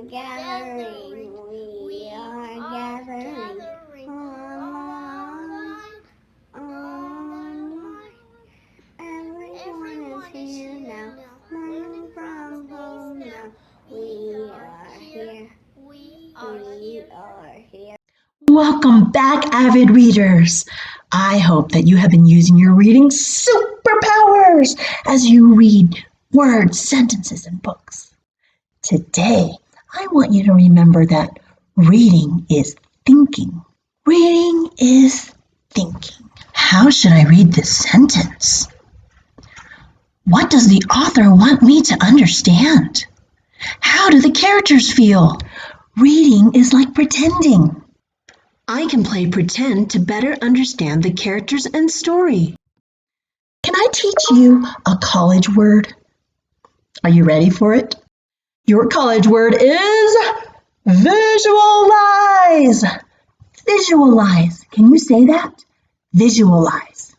gathering. We are gathering. Online. Everyone is here now. Learning from home now. We are here. We are here. Welcome back, avid readers. I hope that you have been using your reading superpowers as you read words, sentences, and books. Today, I want you to remember that reading is thinking. Reading is thinking. How should I read this sentence? What does the author want me to understand? How do the characters feel? Reading is like pretending. I can play pretend to better understand the characters and story. Can I teach you a college word? Are you ready for it? Your college word is visualize. Visualize. Can you say that? Visualize.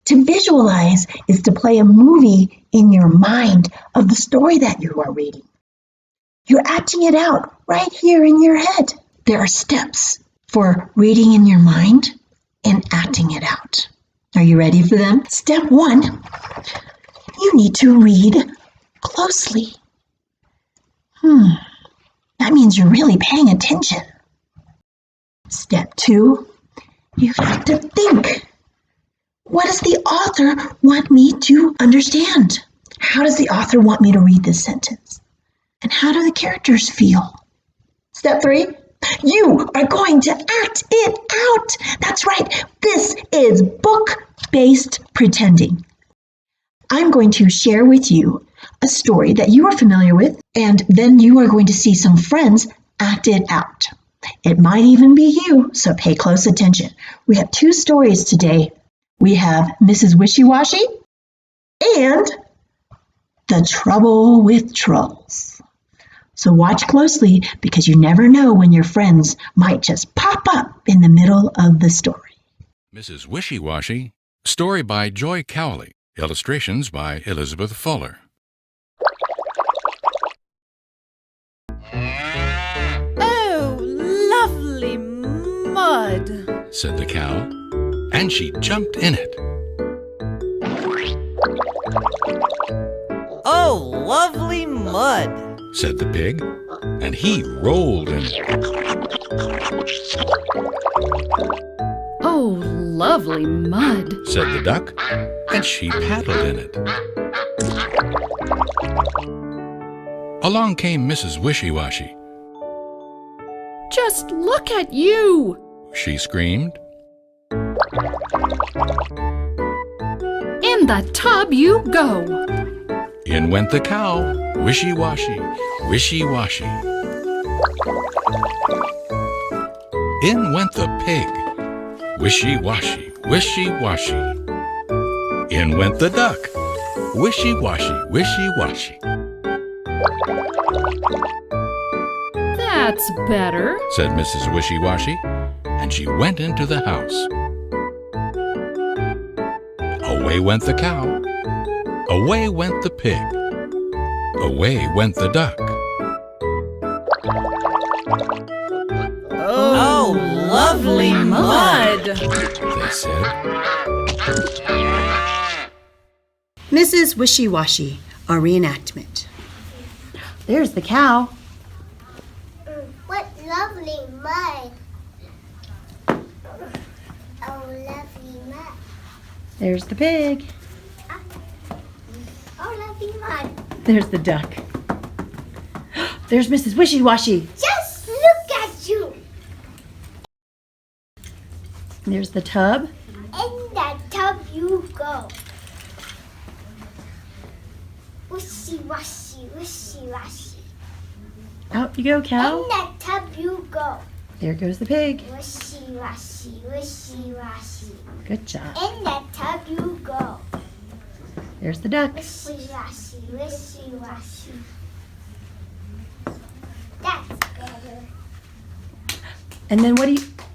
To visualize is to play a movie in your mind of the story that you are reading. You're acting it out right here in your head. There are steps for reading in your mind and acting it out. Are you ready for them? Step 1, you need to read closely. That means you're really paying attention. Step 2, you have to think. What does the author want me to understand? How does the author want me to read this sentence? And how do the characters feel? Step 3, you are going to act it out. That's right. This is book-based pretending. I'm going to share with you a story that you are familiar with, and then you are going to see some friends act it out. It might even be you, so pay close attention. We have 2 stories today. We have Mrs. Wishy-Washy and The Trouble with Trolls. So watch closely because you never know when your friends might just pop up in the middle of the story. Mrs. Wishy-Washy, story by Joy Cowley, illustrations by Elizabeth Fuller. Oh, lovely mud, said the cow, and she jumped in it. oh, lovely mud, Said the pig, and he rolled in it. Oh, lovely mud, Said the duck, and she paddled in it. Along came Mrs. Wishy-Washy. just look at you! She screamed. In the tub you go! In went the cow, wishy-washy, wishy-washy. In went the pig, wishy-washy, wishy-washy. In went the duck, wishy-washy, wishy-washy. That's better, Said Mrs. Wishy-Washy, and she went into the house. Away went the cow, away went the pig, away went the duck. oh, lovely mud, They said. Mrs. Wishy-Washy, a reenactment. There's the cow. What lovely mud. Oh, lovely mud. There's the pig. Oh, lovely mud. There's the duck. There's Mrs. Wishy-Washy. Just look at you. There's the tub. In that tub you go. Wishy-washy, wishy-washy. Out you go, cow. In that tub you go. There goes the pig. Wishy-washy, wishy-washy. Good job. In that tub you go. There's the duck. Wishy-washy, wishy-washy. That's better. And then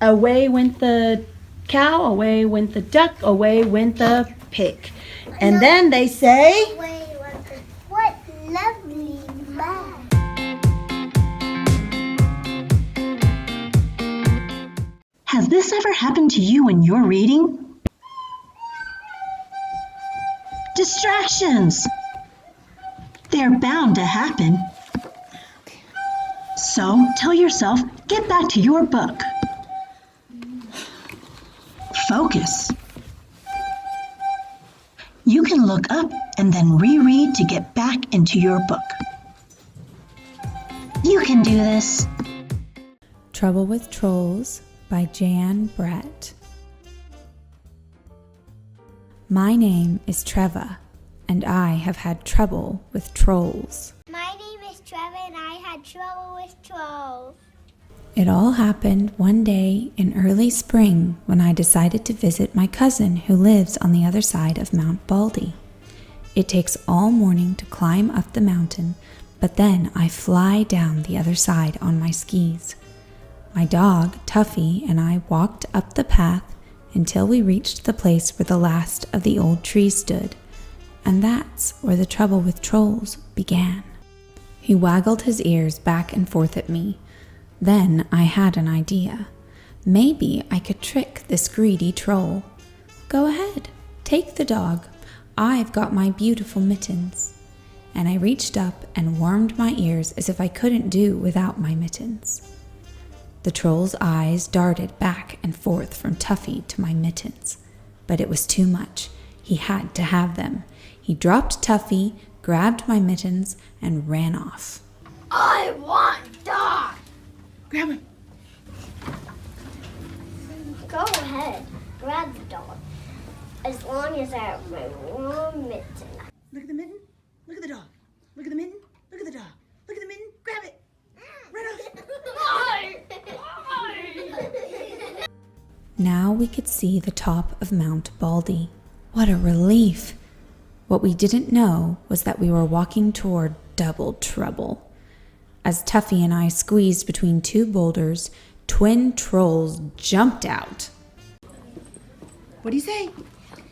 away went the cow, away went the duck, away went the pig. And then they say, What lovely mud. this ever happen to you when you're reading? Distractions! They're bound to happen. So tell yourself, get back to your book. Focus. You can look up and then reread to get back into your book. You can do this. Trouble with Trolls by Jan Brett. My name is Treva, and I have had trouble with trolls. My name is Trevor and I had trouble with trolls. It all happened one day in early spring when I decided to visit my cousin who lives on the other side of Mount Baldy. It takes all morning to climb up the mountain, but then I fly down the other side on my skis. My dog, Tuffy, and I walked up the path until we reached the place where the last of the old trees stood, and that's where the trouble with trolls began. He waggled his ears back and forth at me. Then I had an idea. Maybe I could trick this greedy troll. Go ahead, take the dog. I've got my beautiful mittens. And I reached up and warmed my ears as if I couldn't do without my mittens. The troll's eyes darted back and forth from Tuffy to my mittens, but it was too much. He had to have them. He dropped Tuffy, grabbed my mittens, and ran off. I want dog. Grab him. Go ahead, grab the dog. As long as I have my warm mitten. Look at the mitten. Look at the dog. Look at the mitten. Look at the dog. Look at the mitten. Grab it. Right off. Now we could see the top of Mount Baldy. What a relief! What we didn't know was that we were walking toward double trouble. As Tuffy and I squeezed between two boulders, twin trolls jumped out. What do you say?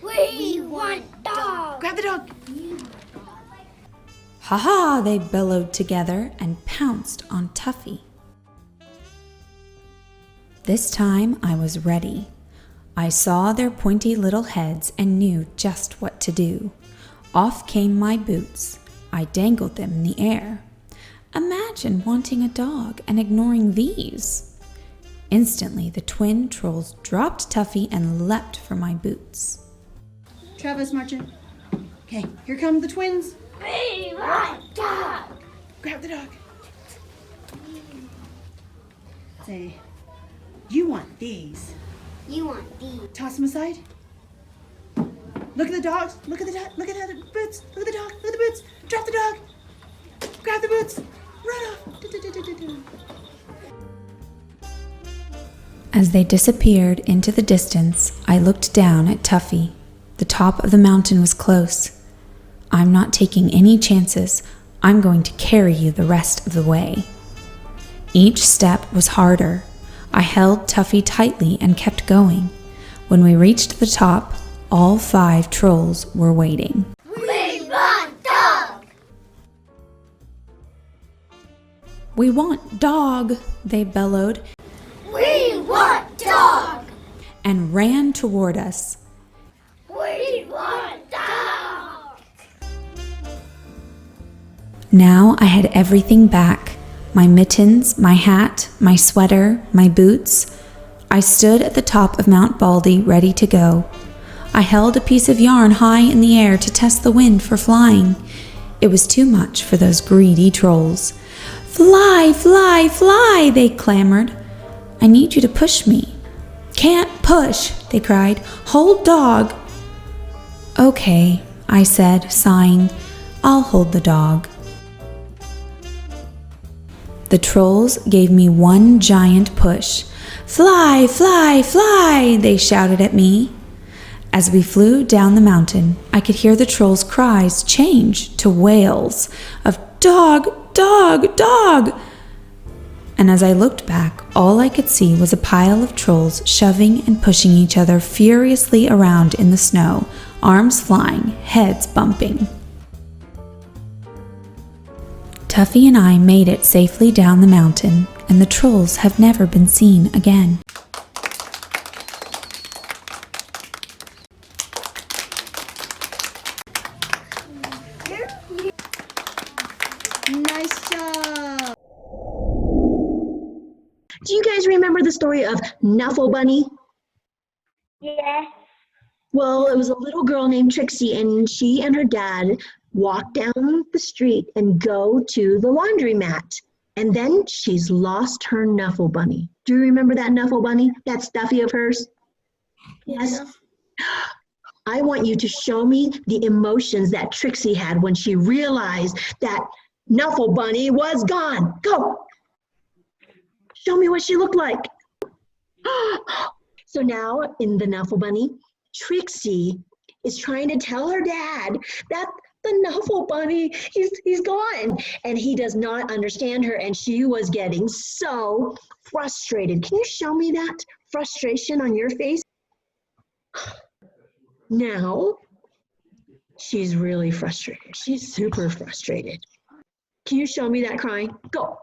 We want dog. Grab the dog. Ha ha, they bellowed together and pounced on Tuffy. This time I was ready. I saw their pointy little heads and knew just what to do. Off came my boots. I dangled them in the air. Imagine wanting a dog and ignoring these. Instantly, the twin trolls dropped Tuffy and leapt for my boots. Travis marching. Okay, here come the twins. We want dog. Grab the dog. Say, you want these. You want these. Toss them aside. Look at the dogs. Look at the dog. Look at the boots. Look at the dog. Look at the boots. Drop the dog. Grab the boots. Run off. As they disappeared into the distance, I looked down at Tuffy. The top of the mountain was close. I'm not taking any chances. I'm going to carry you the rest of the way. Each step was harder. I held Tuffy tightly and kept going. When we reached the top, all 5 trolls were waiting. We want dog. We want dog, they bellowed, We want dog. and ran toward us. We want dog. Now I had everything back. My mittens, my hat, my sweater, my boots. I stood at the top of Mount Baldy ready to go. I held a piece of yarn high in the air to test the wind for flying. It was too much for those greedy trolls. Fly, fly, fly, they clamored. I need you to push me. Can't push, they cried. Hold dog. Okay, I said, sighing. I'll hold the dog. The trolls gave me one giant push. Fly, fly, fly, they shouted at me. As we flew down the mountain, I could hear the trolls' cries change to wails of dog, dog, dog. And as I looked back, all I could see was a pile of trolls shoving and pushing each other furiously around in the snow, arms flying, heads bumping. Tuffy and I made it safely down the mountain, and the trolls have never been seen again. Nice job. Do you guys remember the story of Nuffle Bunny? Yes. Well, it was a little girl named Trixie, and she and her dad walk down the street and go to the laundromat. And then she's lost her Nuffle Bunny. Do you remember that Nuffle Bunny, that stuffy of hers? Yes. I want you to show me the emotions that Trixie had when she realized that Nuffle Bunny was gone. Go. Show me what she looked like. So now in the Nuffle Bunny, Trixie is trying to tell her dad that the Nuffle Bunny, he's gone. And he does not understand her, and she was getting so frustrated. Can you show me that frustration on your face? Now, she's really frustrated. She's super frustrated. Can you show me that crying? Go.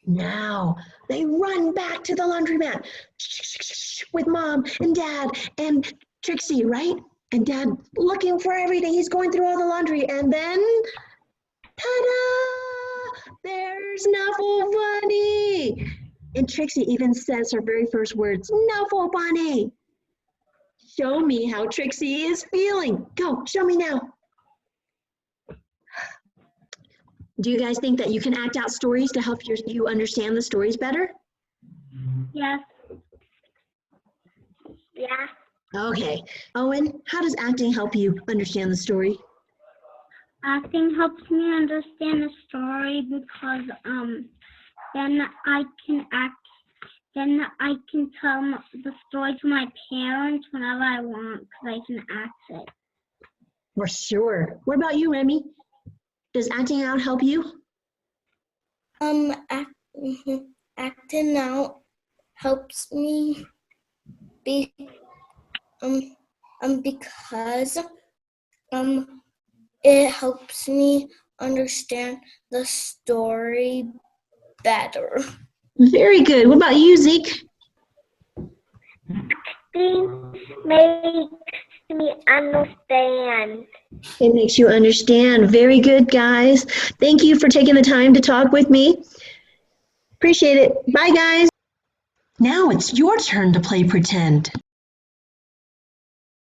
Now, they run back to the laundromat with Mom and Dad and Trixie, right? And Dad looking for everything. He's going through all the laundry. And then, ta-da! There's Nuffle Bunny. And Trixie even says her very first words, Nuffle Bunny. Show me how Trixie is feeling. Go, show me now. Do you guys think that you can act out stories to help you understand the stories better? Yes. Yeah. Okay. Owen, how does acting help you understand the story? Acting helps me understand the story because then I can tell the story to my parents whenever I want because I can act it. For sure. What about you, Remy? Does acting out help you? Acting out helps me because it helps me understand the story better. Very good. What about you, Zeke? Acting makes me understand. It makes you understand. Very good, guys. Thank you for taking the time to talk with me. Appreciate it. Bye, guys. Now it's your turn to play pretend.